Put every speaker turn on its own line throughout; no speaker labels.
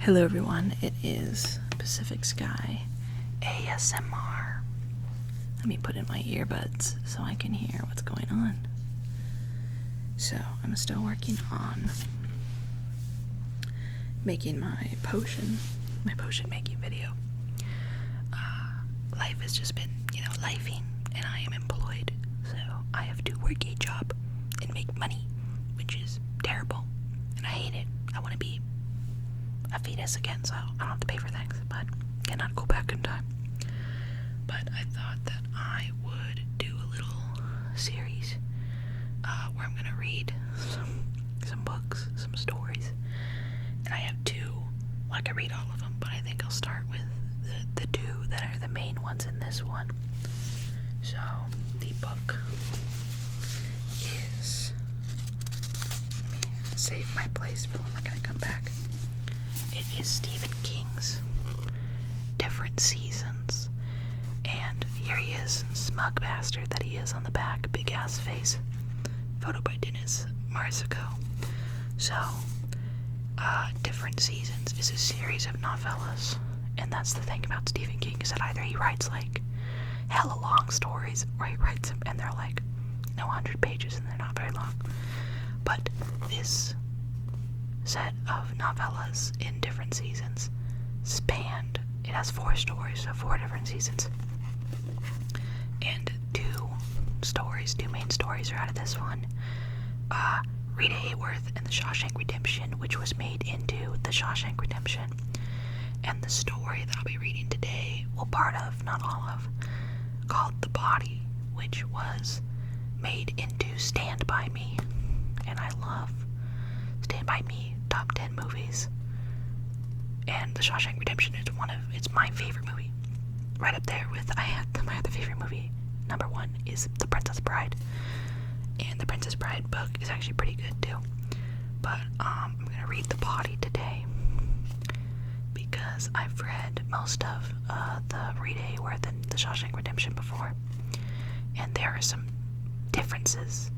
Hello everyone, it is Pacific Sky ASMR. Let me put in my earbuds so I can hear what's going on. So, I'm still working on making my potion making video. Life has just been, lifing, and I am employed, so I have to work a job and make money, which is terrible, and I hate it. I want to be a fetus again, so I don't have to pay for things, but cannot go back in time. But I thought that I would do a little series where I'm gonna read some books, some stories, and I have two. Well, I could read all of them, but I think I'll start with the two that are the main ones in this one. So the book is, let me save my place for when we're gonna come back. It is Stephen King's Different Seasons, and here he is, smug bastard that he is on the back, big ass face, photo by Dennis Marsico. So, Different Seasons is a series of novellas, and that's the thing about Stephen King, is that either he writes like hella long stories, or he writes them and they're like 100 pages and they're not very long. But this set of novellas in Different Seasons spanned, it has 4 stories, so 4 different seasons, and two main stories are out of this one. Rita Hayworth and The Shawshank Redemption, which was made into The Shawshank Redemption, and the story that I'll be reading today, well, part of, not all of, called The Body, which was made into Stand By Me, and I love Stand By Me, top 10 movies, and The Shawshank Redemption is it's my favorite movie, right up there with, my other favorite movie, number 1 is The Princess Bride, and The Princess Bride book is actually pretty good too, but I'm gonna read The Body today, because I've read most of the Rita Hayworth and The Shawshank Redemption before, and there are some differences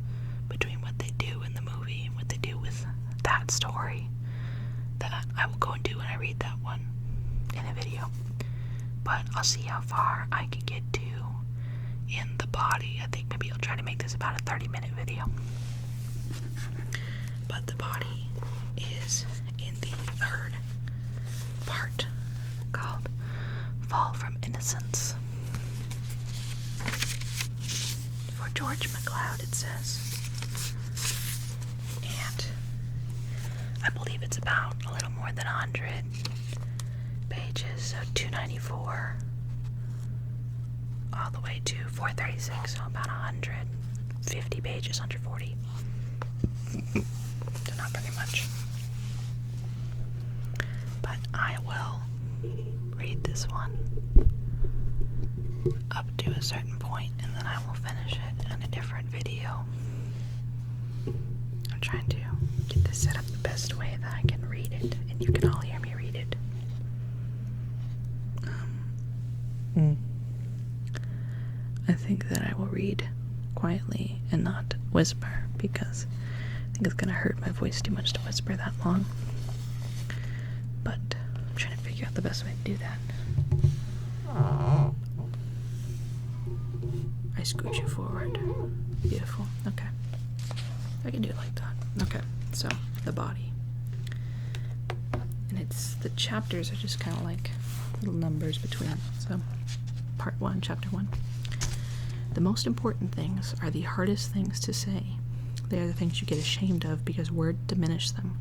between what they do in the movie and what they do with that story that I will go into when I read that one in a video. But I'll see how far I can get to in The Body. I think maybe I'll try to make this about a 30-minute video. But The Body is in the 3rd part, called Fall from Innocence. For George MacLeod, it says. And I believe it's about a little more than 100 pages, so 294 all the way to 436, so about 150 pages, 140. So not very much. But I will read this one up to a certain point, and then I will finish it in a different video. I'm trying to get this set up the best way that I can read it, and you can all hear me read it. I think that I will read quietly and not whisper, because I think it's going to hurt my voice too much to whisper that long. But I'm trying to figure out the best way to do that. I scoot you forward. Beautiful. Okay. I can do it like that. Okay, so The Body. And the chapters are just kind of like little numbers between. So, part 1, chapter 1. The most important things are the hardest things to say. They are the things you get ashamed of because words diminish them.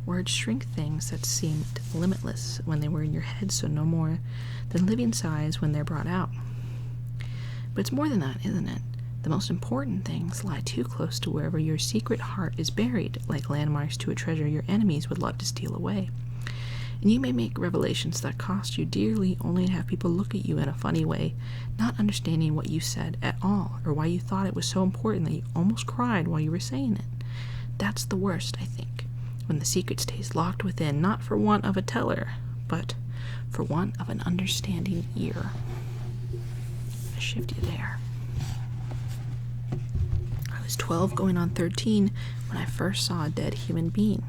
Words shrink things that seemed limitless when they were in your head, so no more than living size when they're brought out. But it's more than that, isn't it? The most important things lie too close to wherever your secret heart is buried, like landmarks to a treasure your enemies would love to steal away. And you may make revelations that cost you dearly, only to have people look at you in a funny way, not understanding what you said at all, or why you thought it was so important that you almost cried while you were saying it. That's the worst, I think, when the secret stays locked within, not for want of a teller, but for want of an understanding ear. I'll shift you there. I was 12 going on 13 when I first saw a dead human being.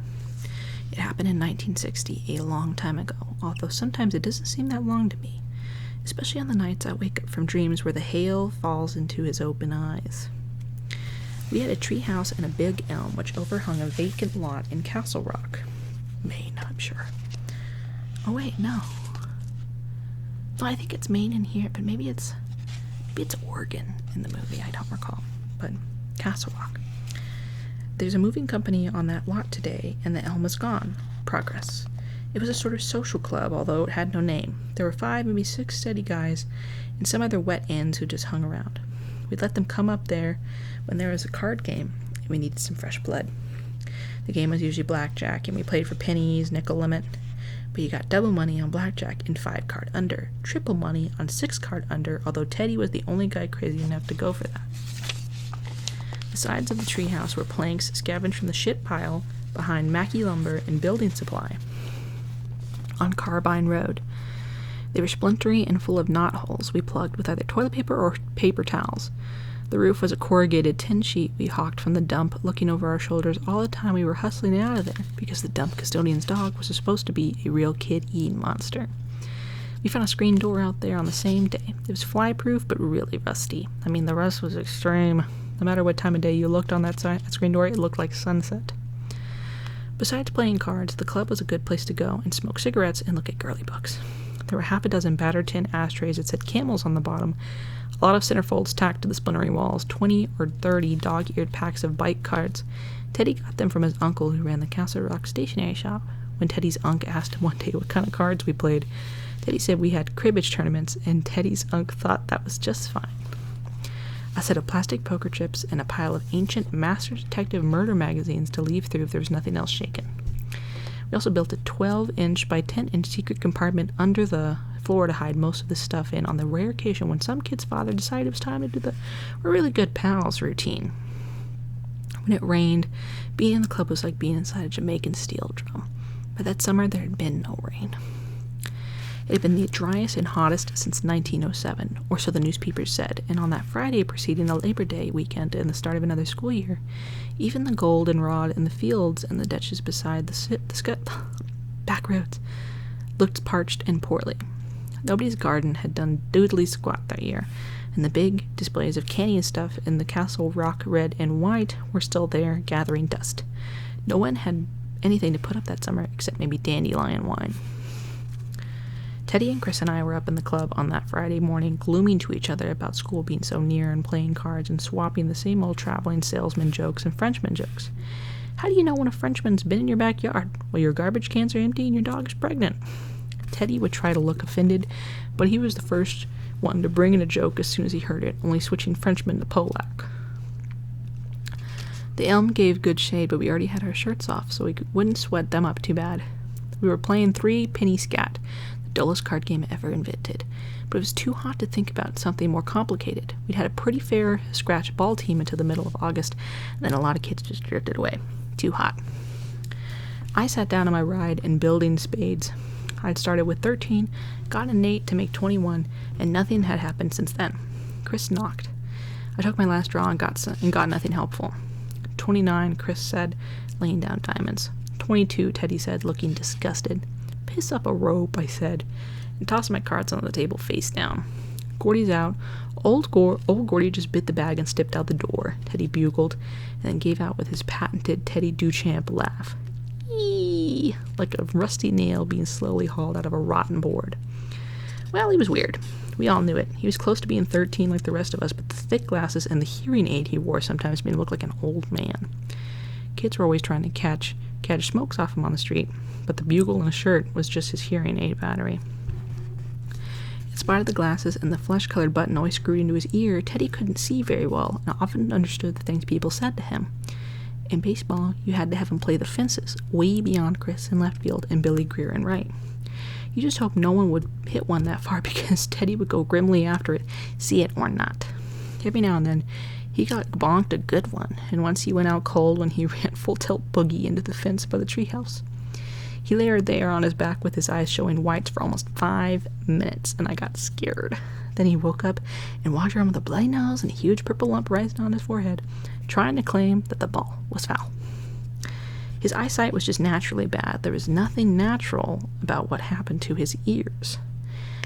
It happened in 1960, a long time ago, although sometimes it doesn't seem that long to me, especially on the nights I wake up from dreams where the hail falls into his open eyes. We had a tree house and a big elm which overhung a vacant lot in Castle Rock, Maine, I'm sure. Oh wait, no. No, I think it's Maine in here, but maybe it's Oregon in the movie, I don't recall. But Castle Rock. There's a moving company on that lot today, and the elm is gone. Progress. It was a sort of social club, although it had no name. There were 5, maybe 6 steady guys, and some other wet ends who just hung around. We'd let them come up there when there was a card game, and we needed some fresh blood. The game was usually blackjack, and we played for pennies, nickel limit. But you got double money on blackjack and 5-card under, triple money on 6-card under, although Teddy was the only guy crazy enough to go for that. The sides of the treehouse were planks scavenged from the shit pile behind Mackey Lumber and Building Supply on Carbine Road. They were splintery and full of knot holes we plugged with either toilet paper or paper towels. The roof was a corrugated tin sheet we hawked from the dump, looking over our shoulders all the time we were hustling out of there, because the dump custodian's dog was supposed to be a real kid-eating monster. We found a screen door out there on the same day. It was fly-proof, but really rusty. I mean, the rust was extreme. No matter what time of day you looked on that screen door, it looked like sunset. Besides playing cards, the club was a good place to go and smoke cigarettes and look at girly books. There were half a dozen battered tin ashtrays that said camels on the bottom, a lot of centerfolds tacked to the splintery walls, 20 or 30 dog-eared packs of bike cards. Teddy got them from his uncle who ran the Castle Rock stationery shop. When Teddy's unc asked him one day what kind of cards we played, Teddy said we had cribbage tournaments, and Teddy's unc thought that was just fine. A set of plastic poker chips and a pile of ancient Master Detective murder magazines to leave through if there was nothing else shaken. We also built a 12-inch by 10-inch secret compartment under the floor to hide most of the stuff in on the rare occasion when some kid's father decided it was time to do the "we're really good pals" routine. When it rained, being in the club was like being inside a Jamaican steel drum. But that summer there had been no rain. It had been the driest and hottest since 1907, or so the newspapers said, and on that Friday preceding the Labor Day weekend and the start of another school year, even the goldenrod in the fields and the ditches beside the back roads looked parched and poorly. Nobody's garden had done doodly squat that year, and the big displays of candy and stuff in the Castle Rock red and white were still there, gathering dust. No one had anything to put up that summer except maybe dandelion wine. Teddy and Chris and I were up in the club on that Friday morning, glooming to each other about school being so near and playing cards and swapping the same old traveling salesman jokes and Frenchman jokes. How do you know when a Frenchman's been in your backyard? Well, your garbage cans are empty and your dog is pregnant. Teddy would try to look offended, but he was the first one to bring in a joke as soon as he heard it, only switching Frenchman to Polack. The elm gave good shade, but we already had our shirts off, so we wouldn't sweat them up too bad. We were playing 3-penny scat, the dullest card game ever invented, but it was too hot to think about something more complicated. We'd had a pretty fair scratch ball team until the middle of August, and then a lot of kids just drifted away. Too hot. I sat down on my ride and building spades. I'd started with 13, got an 8 to make 21, and nothing had happened since then. Chris knocked. I took my last draw and got nothing helpful. 29, Chris said, laying down diamonds. 22, Teddy said, looking disgusted. Piss up a rope, I said, and tossed my cards on the table face down. Gordy's out. Old Gordy just bit the bag and stepped out the door, Teddy bugled, and then gave out with his patented Teddy Duchamp laugh. Eee! Like a rusty nail being slowly hauled out of a rotten board. Well, he was weird. We all knew it. He was close to being 13 like the rest of us, but the thick glasses and the hearing aid he wore sometimes made him look like an old man. Kids were always trying to catch smokes off him on the street, but the bugle in his shirt was just his hearing aid battery. In spite of the glasses and the flesh-colored button always screwed into his ear, Teddy couldn't see very well and often understood the things people said to him. In baseball, you had to have him play the fences, way beyond Chris in left field and Billy Greer in right. You just hoped no one would hit one that far because Teddy would go grimly after it, see it or not. Every now and then, he got bonked a good one, and once he went out cold when he ran full-tilt boogie into the fence by the treehouse. He lay there on his back with his eyes showing whites for almost 5 minutes, and I got scared. Then he woke up and walked around with a bloody nose and a huge purple lump rising on his forehead, trying to claim that the ball was foul. His eyesight was just naturally bad. There was nothing natural about what happened to his ears.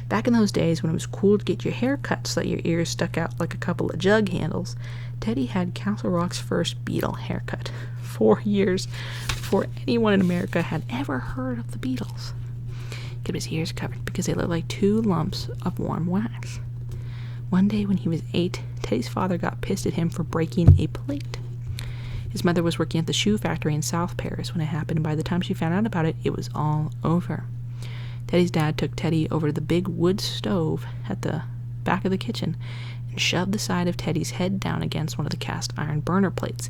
Back in those days when it was cool to get your hair cut so that your ears stuck out like a couple of jug handles, Teddy had Castle Rock's first Beatle haircut, 4 years before anyone in America had ever heard of the Beatles. He kept his ears covered because they looked like 2 lumps of warm wax. One day when he was 8, Teddy's father got pissed at him for breaking a plate. His mother was working at the shoe factory in South Paris when it happened, and by the time she found out about it, it was all over. Teddy's dad took Teddy over to the big wood stove at the back of the kitchen and shoved the side of Teddy's head down against one of the cast iron burner plates.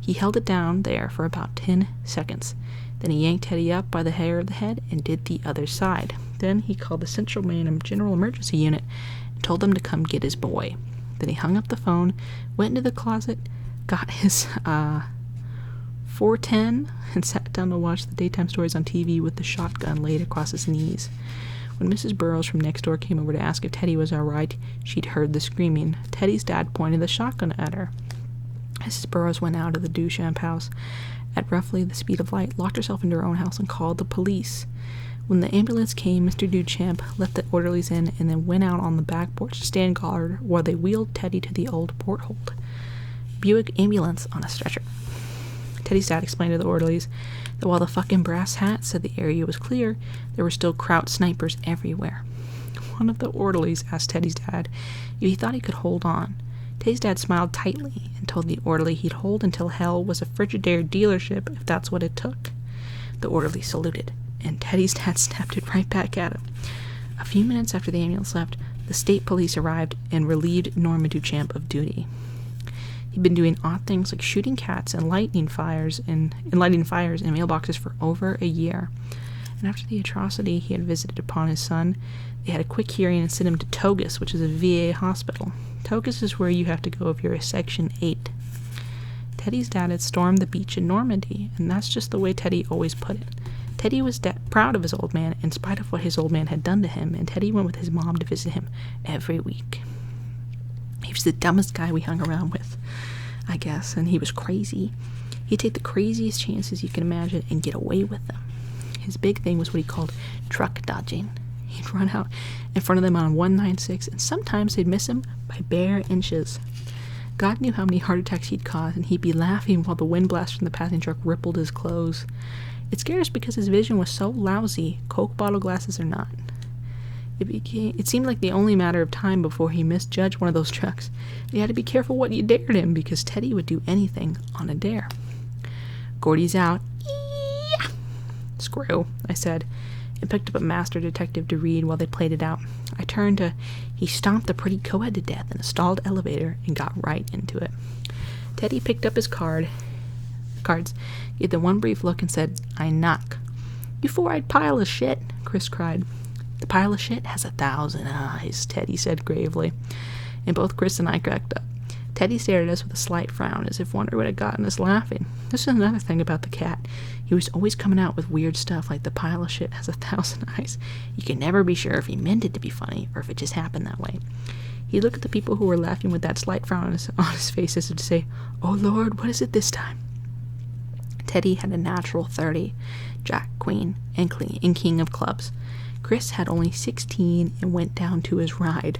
He held it down there for about 10 seconds. Then he yanked Teddy up by the hair of the head and did the other side. Then he called the Central Maine General Emergency Unit and told them to come get his boy. Then he hung up the phone, went into the closet, got his 410, and sat down to watch the daytime stories on TV with the shotgun laid across his knees. When Mrs. Burroughs from next door came over to ask if Teddy was all right, she'd heard the screaming. Teddy's dad pointed the shotgun at her. Mrs. Burroughs went out of the Duchamp house at roughly the speed of light, locked herself into her own house, and called the police. When the ambulance came, Mr. Duchamp let the orderlies in and then went out on the back porch to stand guard while they wheeled Teddy to the old porthold. Buick ambulance on a stretcher. Teddy's dad explained to the orderlies that while the fucking brass hat said the area was clear, there were still crouched snipers everywhere. One of the orderlies asked Teddy's dad if he thought he could hold on. Teddy's dad smiled tightly and told the orderly he'd hold until hell was a Frigidaire dealership if that's what it took. The orderly saluted, and Teddy's dad snapped it right back at him. A few minutes after the ambulance left, the state police arrived and relieved Norma Duchamp of duty. He'd been doing odd things like shooting cats and lighting fires in mailboxes for over a year. And after the atrocity he had visited upon his son, they had a quick hearing and sent him to Togus, which is a VA hospital. Togus is where you have to go if you're a Section 8. Teddy's dad had stormed the beach in Normandy, and that's just the way Teddy always put it. Teddy was proud of his old man in spite of what his old man had done to him, and Teddy went with his mom to visit him every week. He was the dumbest guy we hung around with, I guess, and he was crazy. He'd take the craziest chances you can imagine and get away with them. His big thing was what he called truck dodging. He'd run out in front of them on 196, and sometimes they'd miss him by bare inches. God knew how many heart attacks he'd cause, and he'd be laughing while the wind blast from the passing truck rippled his clothes. It scared us because his vision was so lousy, Coke bottle glasses or not. It seemed like the only matter of time before he misjudged one of those trucks. You had to be careful what you dared him, because Teddy would do anything on a dare. Gordy's out. Yeah. Screw, I said, and picked up a Master Detective to read while they played it out. I turned to, he stomped the pretty co-ed to death in a stalled elevator and got right into it. Teddy picked up his cards, gave them one brief look and said, I knock. You four-eyed pile of shit, Chris cried. The pile of shit has 1,000 eyes, Teddy said gravely, and both Chris and I cracked up. Teddy stared at us with a slight frown, as if wondering what had gotten us laughing. This is another thing about the cat. He was always coming out with weird stuff like the pile of shit has 1,000 eyes. You could never be sure if he meant it to be funny or if it just happened that way. He looked at the people who were laughing with that slight frown on his face as if to say, Oh Lord, what is it this time? Teddy had a natural 30, Jack, Queen, and King of Clubs. Chris had only 16 and went down to his ride.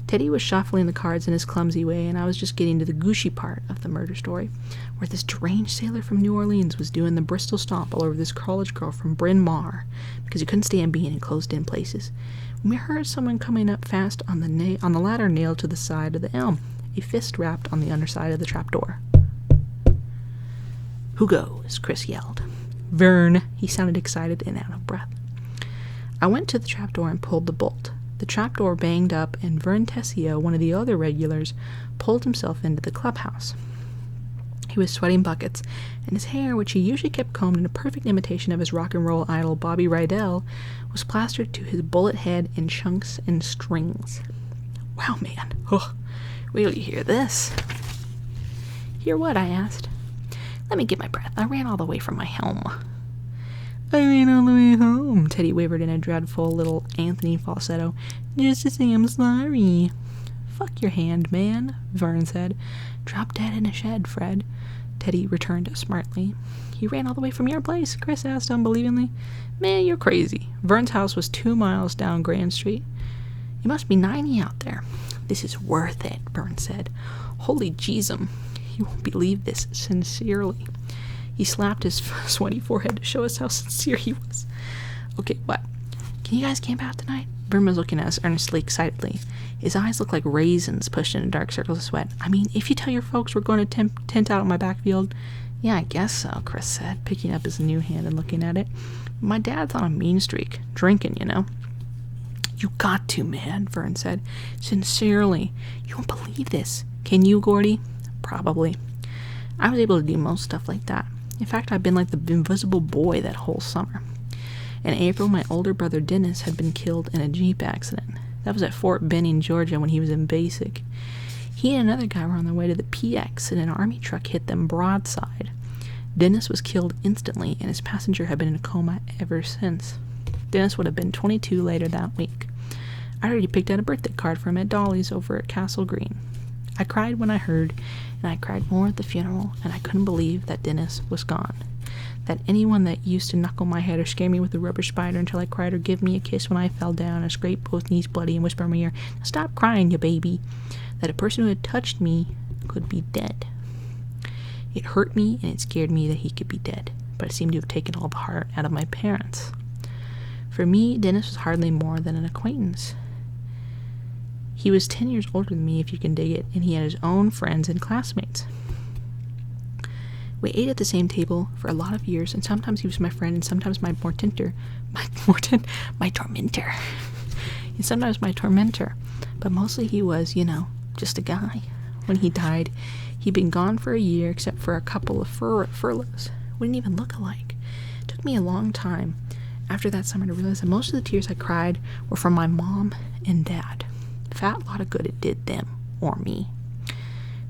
Teddy was shuffling the cards in his clumsy way, and I was just getting to the gushy part of the murder story, where this deranged sailor from New Orleans was doing the Bristol stomp all over this college girl from Bryn Mawr, because he couldn't stand being in closed-in places, when we heard someone coming up fast on the ladder nailed to the side of the elm, a fist wrapped on the underside of the trapdoor. Who goes? Chris yelled. Vern. He sounded excited and out of breath. I went to the trapdoor and pulled the bolt. The trapdoor banged up, and Vern Tessio, one of the other regulars, pulled himself into the clubhouse. He was sweating buckets, and his hair, which he usually kept combed in a perfect imitation of his rock and roll idol Bobby Rydell, was plastered to his bullet head in chunks and strings. Wow, man. Oh, wait till you hear this. Hear what? I asked. Let me get my breath. I ran all the way from my home. I ran all the way home, Teddy wavered in a dreadful little Anthony falsetto, just to say I'm sorry. Fuck your hand, man, Vern said. Drop dead in a shed, Fred. Teddy returned smartly. "You ran all the way from your place?" Chris asked unbelievingly. "Man, you're crazy. Vern's house was 2 miles down Grand Street. It must be 90 out there." "This is worth it," Vern said. "Holy jeezum. You won't believe this. Sincerely." He slapped his sweaty forehead to show us how sincere he was. "Okay, what? Can you guys camp out tonight?" Vern was looking at us earnestly, excitedly. His eyes looked like raisins pushed into dark circles of sweat. "I mean, if you tell your folks we're going to tent out on my backfield." "Yeah, I guess so," Chris said, picking up his new hand and looking at it. "My dad's on a mean streak. Drinking, you know." "You got to, man," Vern said. "Sincerely. You won't believe this. Can you, Gordy?" "Probably. I was able to do most stuff like that. In fact, I've been like the invisible boy that whole summer. In April, my older brother Dennis had been killed in a Jeep accident. That was at Fort Benning, Georgia, when he was in basic. He and another guy were on their way to the PX, and an army truck hit them broadside. Dennis was killed instantly, and his passenger had been in a coma ever since. Dennis would have been 22 later that week. I already picked out a birthday card for him at Dolly's over at Castle Green. I cried when I heard, and I cried more at the funeral, and I couldn't believe that Dennis was gone. That anyone that used to knuckle my head or scare me with a rubber spider until I cried or give me a kiss when I fell down and scrape both knees bloody and whisper in my ear, "Stop crying, you baby," that a person who had touched me could be dead. It hurt me and it scared me that he could be dead, but it seemed to have taken all the heart out of my parents. For me, Dennis was hardly more than an acquaintance. He was 10 years older than me, if you can dig it, and he had his own friends and classmates. We ate at the same table for a lot of years, and sometimes he was my friend, and sometimes my tormentor. And sometimes my tormentor. But mostly he was, just a guy. When he died, he'd been gone for a year, except for a couple of furloughs. We didn't even look alike. It took me a long time after that summer to realize that most of the tears I cried were from my mom and dad. Fat lot of good it did them, or me.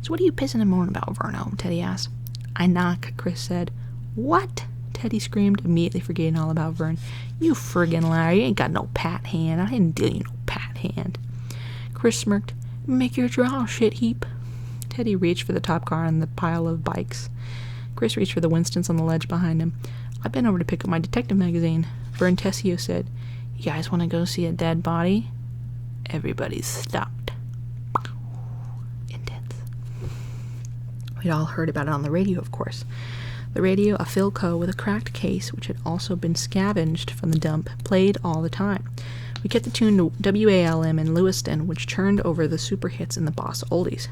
"So what are you pissing and moaning about, Verno?" Teddy asked. "I knock," Chris said. "What?" Teddy screamed, immediately forgetting all about Vern. "You friggin' liar, you ain't got no pat hand. I didn't deal you no pat hand." Chris smirked. "Make your draw, shit heap." Teddy reached for the top car on the pile of bikes. Chris reached for the Winstons on the ledge behind him. "I've been over to pick up my detective magazine." Vern Tessio said, "You guys want to go see a dead body?" Everybody stopped. Intense. We'd all heard about it on the radio, of course. The radio, a Philco with a cracked case, which had also been scavenged from the dump, played all the time. We kept the tune to WALM in Lewiston, which churned over the super hits and the boss oldies.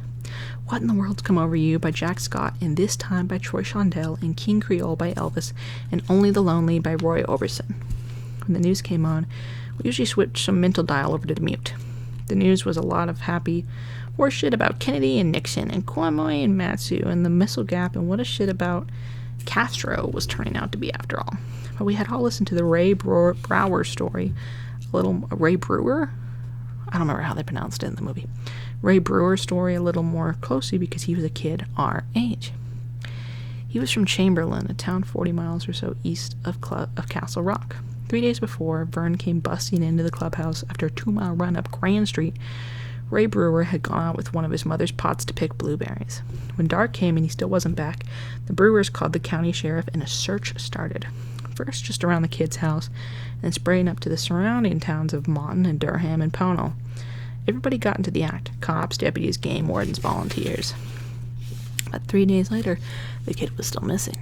What in the World's Come Over You by Jack Scott, and This Time by Troy Shondell, and King Creole by Elvis, and Only the Lonely by Roy Orbison. When the news came on, we usually switched some mental dial over to the mute. The news was a lot of happy horse shit about Kennedy and Nixon and Kwame and Matsu and the missile gap, and what a shit about Castro was turning out to be after all. But we had all listened to the Ray Brower story, Ray Brewer? I don't remember how they pronounced it in the movie. Ray Brewer story a little more closely because he was a kid our age. He was from Chamberlain, a town 40 miles or so east of Castle Rock. 3 days before, Vern came busting into the clubhouse after a 2-mile run up Grand Street. Ray Brewer had gone out with one of his mother's pots to pick blueberries. When dark came and he still wasn't back, the Brewers called the county sheriff and a search started. First just around the kid's house, and then spraying up to the surrounding towns of Monton and Durham and Pownell. Everybody got into the act: cops, deputies, game wardens, volunteers. But 3 days later, the kid was still missing.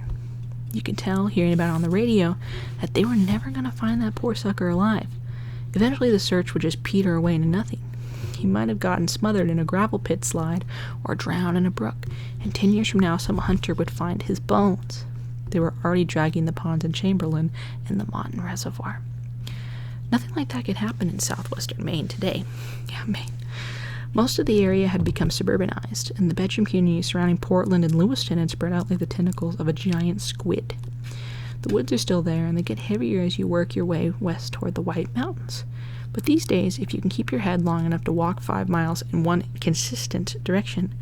You could tell, hearing about it on the radio, that they were never going to find that poor sucker alive. Eventually the search would just peter away into nothing. He might have gotten smothered in a gravel pit slide or drowned in a brook, and 10 years from now some hunter would find his bones. They were already dragging the ponds in Chamberlain and the Monton Reservoir. Nothing like that could happen in southwestern Maine today. Yeah, Maine. Most of the area had become suburbanized, and the bedroom communities surrounding Portland and Lewiston had spread out like the tentacles of a giant squid. The woods are still there, and they get heavier as you work your way west toward the White Mountains. But these days, if you can keep your head long enough to walk 5 miles in one consistent direction,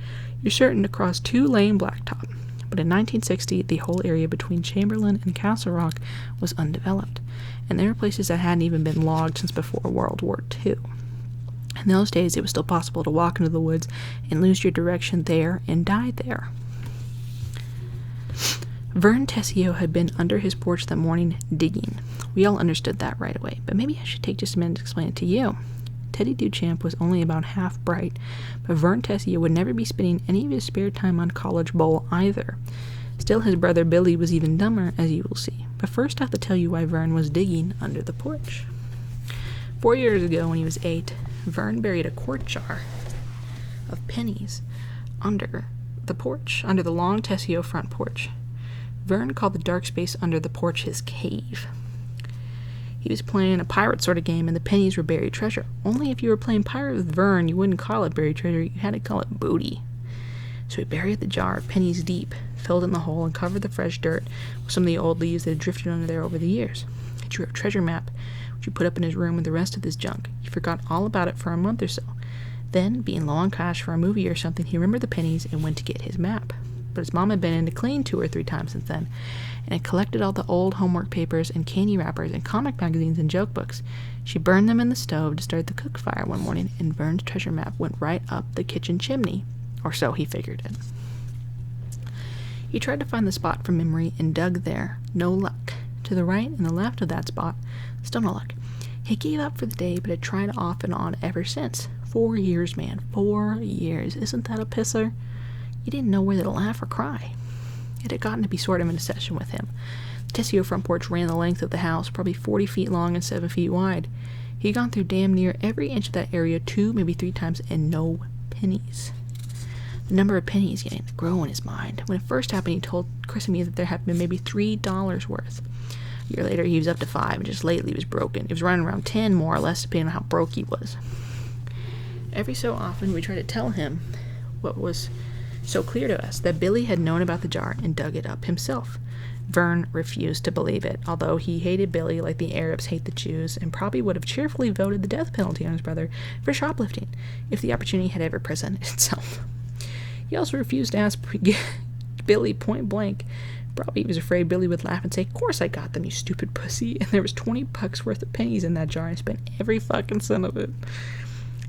you're certain to cross 2-lane blacktop. But in 1960, the whole area between Chamberlain and Castle Rock was undeveloped, and there were places that hadn't even been logged since before World War II. In those days, it was still possible to walk into the woods and lose your direction there and die there. Vern Tessio had been under his porch that morning digging. We all understood that right away, but maybe I should take just a minute to explain it to you. Teddy Duchamp was only about half bright, but Vern Tessio would never be spending any of his spare time on College Bowl either. Still, his brother Billy was even dumber, as you will see. But first I have to tell you why Vern was digging under the porch. 4 years ago, when he was 8, Vern buried a quart jar of pennies under the porch, under the long Tessio front porch. Vern called the dark space under the porch his cave. He was playing a pirate sort of game, and the pennies were buried treasure. Only if you were playing pirate with Vern, you wouldn't call it buried treasure, you had to call it booty. So he buried the jar pennies deep, filled in the hole, and covered the fresh dirt with some of the old leaves that had drifted under there over the years. He drew a treasure map, which he put up in his room with the rest of his junk. He forgot all about it for a month or so. Then, being low on cash for a movie or something, he remembered the pennies and went to get his map. But his mom had been in to clean 2 or 3 times since then, and had collected all the old homework papers and candy wrappers and comic magazines and joke books. She burned them in the stove to start the cook fire one morning, and Vern's treasure map went right up the kitchen chimney. Or so he figured it. He tried to find the spot from memory and dug there. No luck. To the right and the left of that spot, still no luck. He gave up for the day, but had tried off and on ever since. 4 years, man. 4 years. Isn't that a pisser? You didn't know whether to laugh or cry. It had gotten to be sort of an obsession with him. The Tessio front porch ran the length of the house, probably 40 feet long and 7 feet wide. He had gone through damn near every inch of that area 2, maybe 3 times, and no pennies. The number of pennies began to grow in his mind. When it first happened, he told Chris and me that there had been maybe $3 worth. A year later, he was up to 5, and just lately he was broken. It was running around 10, more or less, depending on how broke he was. Every so often, we tried to tell him what was so clear to us, that Billy had known about the jar and dug it up himself. Vern refused to believe it, although he hated Billy like the Arabs hate the Jews, and probably would have cheerfully voted the death penalty on his brother for shoplifting, if the opportunity had ever presented itself. He also refused to ask Billy point blank. Probably he was afraid Billy would laugh and say, "Of course I got them, you stupid pussy," and there was $20 worth of pennies in that jar, and I spent every fucking cent of it.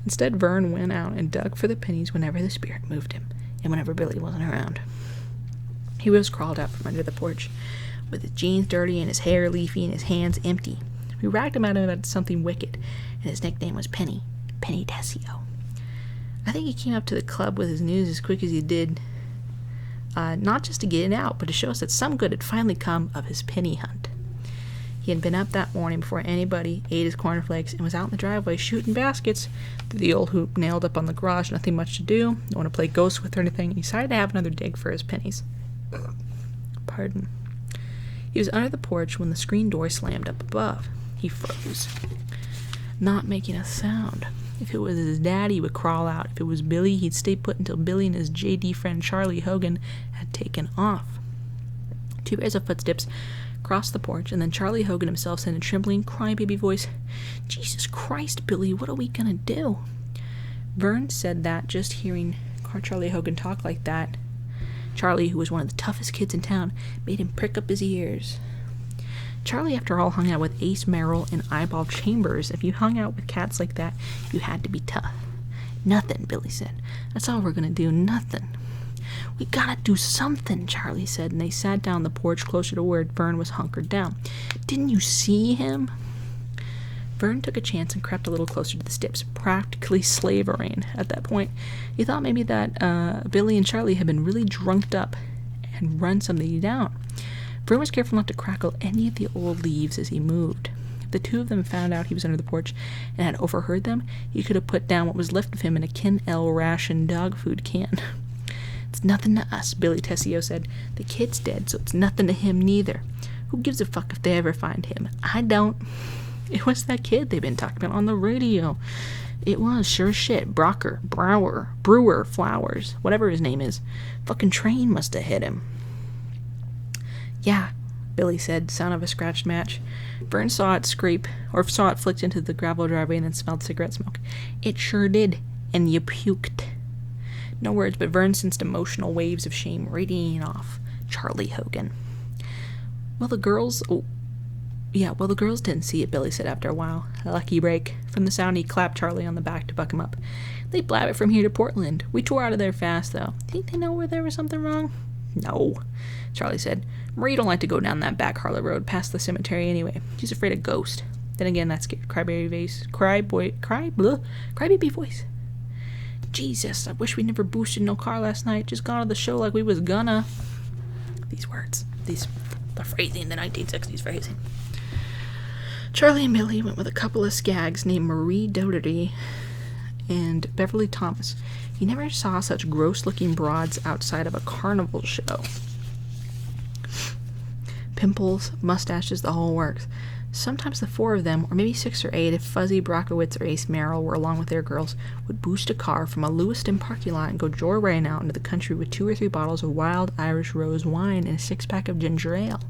Instead, Vern went out and dug for the pennies whenever the spirit moved him, and whenever Billy wasn't around. He was crawled out from under the porch, with his jeans dirty and his hair leafy and his hands empty. We ragged him out about something wicked, and his nickname was Penny Tessio. I think he came up to the club with his news as quick as he did, not just to get it out, but to show us that some good had finally come of his penny hunt. He had been up that morning before anybody, ate his cornflakes, and was out in the driveway shooting baskets through the old hoop nailed up on the garage. Nothing much to do, no one to play ghosts with or anything. He decided to have another dig for his pennies. Pardon. He was under the porch when the screen door slammed up above. He froze, not making a sound. If it was his dad, he would crawl out. If it was Billy, he'd stay put until Billy and his JD friend Charlie Hogan had taken off. 2 pairs of footsteps crossed the porch, and then Charlie Hogan himself said in a trembling, crying baby voice, "Jesus Christ, Billy, what are we gonna do?" Vern said that just hearing Charlie Hogan talk like that, Charlie, who was one of the toughest kids in town, made him prick up his ears. Charlie, after all, hung out with Ace Merrill and Eyeball Chambers. If you hung out with cats like that, you had to be tough. "Nothing," Billy said. "That's all we're gonna do, nothing." "We gotta do something," Charlie said, and they sat down on the porch closer to where Vern was hunkered down. "Didn't you see him?" Vern took a chance and crept a little closer to the steps, practically slavering at that point. He thought maybe that Billy and Charlie had been really drunked up and run something down. Vern was careful not to crackle any of the old leaves as he moved. If the 2 of them found out he was under the porch and had overheard them, he could have put down what was left of him in a Ken L. ration dog food can. "It's nothing to us," Billy Tessio said. "The kid's dead, so it's nothing to him neither. Who gives a fuck if they ever find him? I don't." It was that kid they've been talking about on the radio. It was, sure as shit. Brewer, Flowers, whatever his name is. Fucking train must have hit him. "Yeah," Billy said, sound of a scratched match. Vern saw it flicked into the gravel driveway and then smelled cigarette smoke. "It sure did, and you puked." No words, but Vern sensed emotional waves of shame radiating off Charlie Hogan. Well, the girls didn't see it," Billy said after a while. "A lucky break." From the sound, he clapped Charlie on the back to buck him up. "They blab it from here to Portland. We tore out of there fast, though. Think they know where there was something wrong?" "No," Charlie said. Marie don't like to go down that back Harlow Road past the cemetery anyway. She's afraid of ghosts. Then again, that scared crybaby voice. Jesus, I wish we never boosted no car last night. Just got on the show like we was gonna. These words. The phrasing, the 1960s phrasing. Charlie and Billy went with a couple of skags named Marie Doherty and Beverly Thomas. He never saw such gross-looking broads outside of a carnival show. Pimples, mustaches, the whole works. Sometimes the four of them, or maybe 6 or 8, if Fuzzy, Brockowitz, or Ace Merrill were along with their girls, would boost a car from a Lewiston parking lot and go joyriding out into the country with 2 or 3 bottles of wild Irish rose wine and a 6-pack of ginger ale.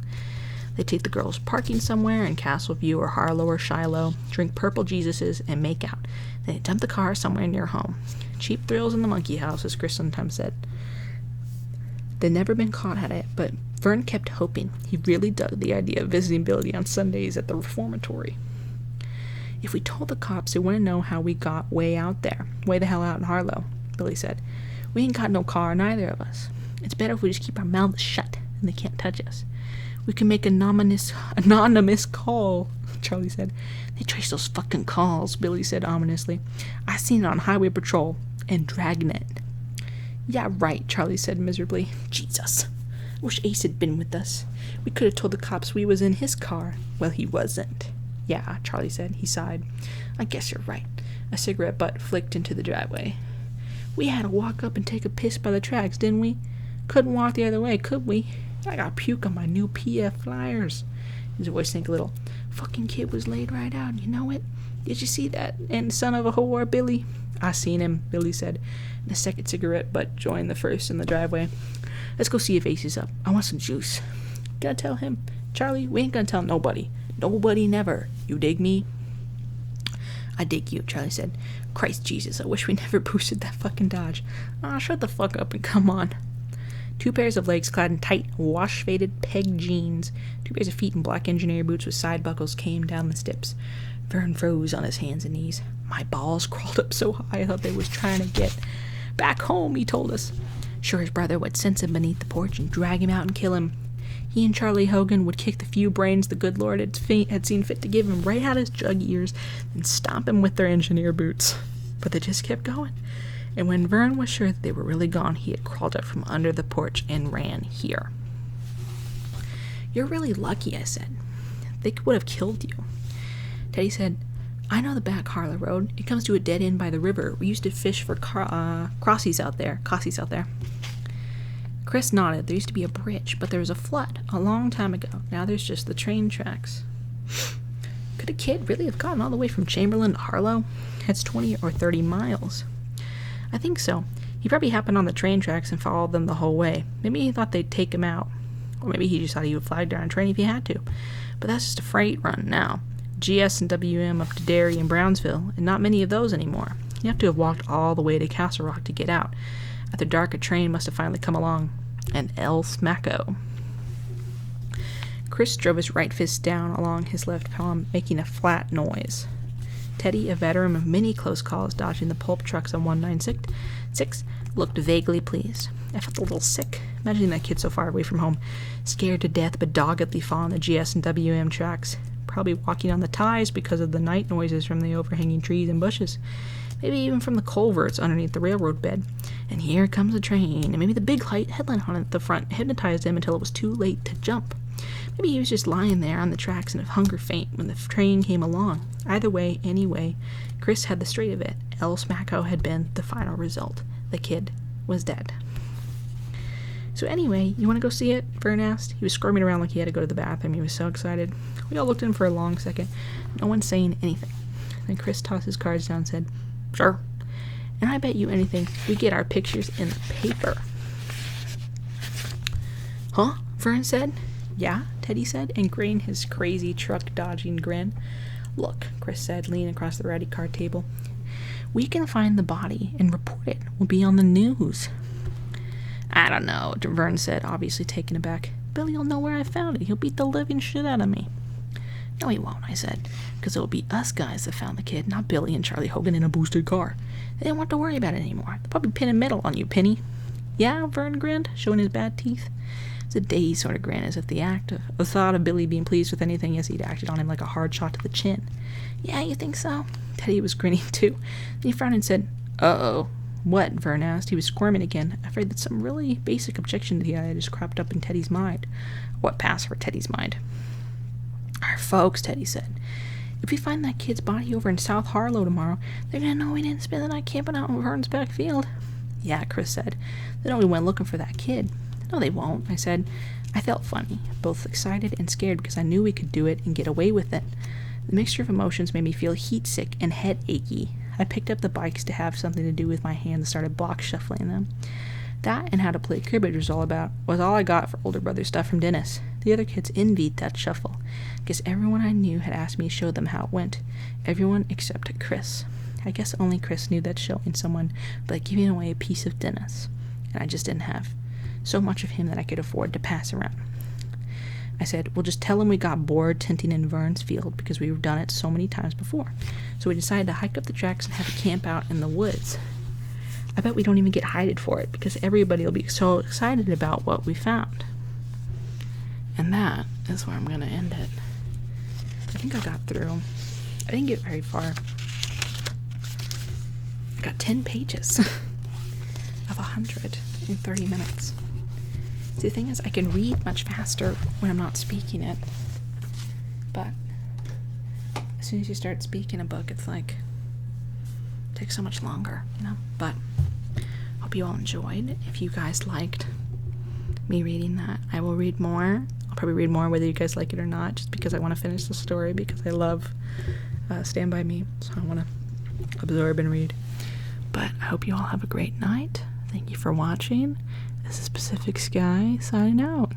They'd take the girls parking somewhere in Castleview or Harlow or Shiloh, drink Purple Jesuses, and make out. Then they'd dump the car somewhere near home. Cheap thrills in the monkey house, as Chris sometimes said. They'd never been caught at it, but Vern kept hoping. He really dug the idea of visiting Billy on Sundays at the reformatory. If we told the cops, they wouldn't know how we got way out there, way the hell out in Harlow, Billy said. We ain't got no car, neither of us. It's better if we just keep our mouths shut and they can't touch us. We can make an anonymous call, Charlie said. They trace those fucking calls, Billy said ominously. I seen it on Highway Patrol and Dragnet. Yeah, right, Charlie said miserably. Jesus. I wish Ace had been with us. We could have told the cops we was in his car. Well, he wasn't. Yeah, Charlie said. He sighed. I guess you're right. A cigarette butt flicked into the driveway. We had to walk up and take a piss by the tracks, didn't we? Couldn't walk the other way, could we? I got puke on my new PF flyers. His voice sank a little. Fucking kid was laid right out, you know it? Did you see that? And son of a whore, Billy? I seen him, Billy said. The second cigarette butt joined the first in the driveway. Let's go see if Ace is up. I want some juice. Gonna tell him? Charlie, we ain't gonna tell nobody. Nobody never. You dig me? I dig you, Charlie said. Christ Jesus, I wish we never boosted that fucking Dodge. Shut the fuck up and come on. 2 pairs of legs clad in tight, wash-faded peg jeans. 2 pairs of feet in black engineer boots with side buckles came down the steps. Vern froze on his hands and knees. My balls crawled up so high I thought they was trying to get back home, he told us. Sure his brother would sense him beneath the porch and drag him out and kill him. He and Charlie Hogan would kick the few brains the good Lord had seen fit to give him right out his jug ears and stomp him with their engineer boots. But they just kept going. And when Vern was sure that they were really gone, he had crawled up from under the porch and ran here. You're really lucky, I said. They would have killed you. Teddy said, I know the back Harlow Road. It comes to a dead end by the river. We used to fish for crossies out there. Chris nodded. There used to be a bridge, but there was a flood a long time ago. Now there's just the train tracks. Could a kid really have gotten all the way from Chamberlain to Harlow? That's 20 or 30 miles. I think so. He probably happened on the train tracks and followed them the whole way. Maybe he thought they'd take him out. Or maybe he just thought he would fly down a train if he had to. But that's just a freight run now. GS and WM up to Derry and Brownsville, and not many of those anymore. You have to have walked all the way to Castle Rock to get out. After dark, a train must have finally come along. And El Smacko. Chris drove his right fist down along his left palm, making a flat noise. Teddy, a veteran of many close calls dodging the pulp trucks on 196, looked vaguely pleased. I felt a little sick, imagining that kid so far away from home, scared to death but doggedly following the GS and WM tracks, probably walking on the ties because of the night noises from the overhanging trees and bushes, maybe even from the culverts underneath the railroad bed. And here comes a train, and maybe the big headlight on it at the front hypnotized him until it was too late to jump. Maybe he was just lying there on the tracks in a hunger faint when the train came along. Either way, anyway, Chris had the straight of it. El Smacko had been the final result. The kid was dead. So anyway, you want to go see it? Vern asked. He was squirming around like he had to go to the bathroom. He was so excited. We all looked at him for a long second. No one saying anything. Then Chris tossed his cards down and said, Sure. And I bet you anything we get our pictures in the paper. Huh? Vern said. Yeah, Teddy said, and grained his crazy truck-dodging grin. Look, Chris said, leaning across the ratty card table. We can find the body and report it. We'll be on the news. I don't know, Vern said, obviously taken aback. Billy'll know where I found it. He'll beat the living shit out of me. No, he won't, I said, because it'll be us guys that found the kid, not Billy and Charlie Hogan in a boosted car. They don't want to worry about it anymore. They'll probably pin a medal on you, Penny. Yeah, Vern grinned, showing his bad teeth. It's a dazed sort of grin, as if the thought of Billy being pleased with anything as he'd acted on him like a hard shot to the chin. Yeah, you think so? Teddy was grinning too. Then he frowned and said, Uh-oh. What? Vern asked. He was squirming again, afraid that some really basic objection to the idea just cropped up in Teddy's mind. What passed for Teddy's mind? Our folks, Teddy said. If we find that kid's body over in South Harlow tomorrow, they're gonna know we didn't spend the night camping out in Vern's back field. Yeah, Chris said. They know we went looking for that kid. No, they won't, I said. I felt funny, both excited and scared because I knew we could do it and get away with it. The mixture of emotions made me feel heat-sick and head-achy. I picked up the bikes to have something to do with my hands and started block shuffling them. That and how to play cribbage was all I got for older brother stuff from Dennis. The other kids envied that shuffle. Guess everyone I knew had asked me to show them how it went. Everyone except Chris. I guess only Chris knew that showing someone by giving away a piece of Dennis. And I just didn't have so much of him that I could afford to pass around. I said, we'll just tell him we got bored tenting in Vern's field because we've done it so many times before. So we decided to hike up the tracks and have a camp out in the woods. I bet we don't even get hided for it because everybody will be so excited about what we found. And that is where I'm going to end it. I think I got through. I didn't get very far. I got 10 pages of 130 minutes. See, the thing is, I can read much faster when I'm not speaking it. But as soon as you start speaking a book, it's like, it takes so much longer, you know? But hope you all enjoyed. If you guys liked me reading that, I will read more. I'll probably read more whether you guys like it or not, just because I want to finish the story, because I love Stand By Me, so I want to absorb and read. But I hope you all have a great night. Thank you for watching. This is Pacific Sky signing out.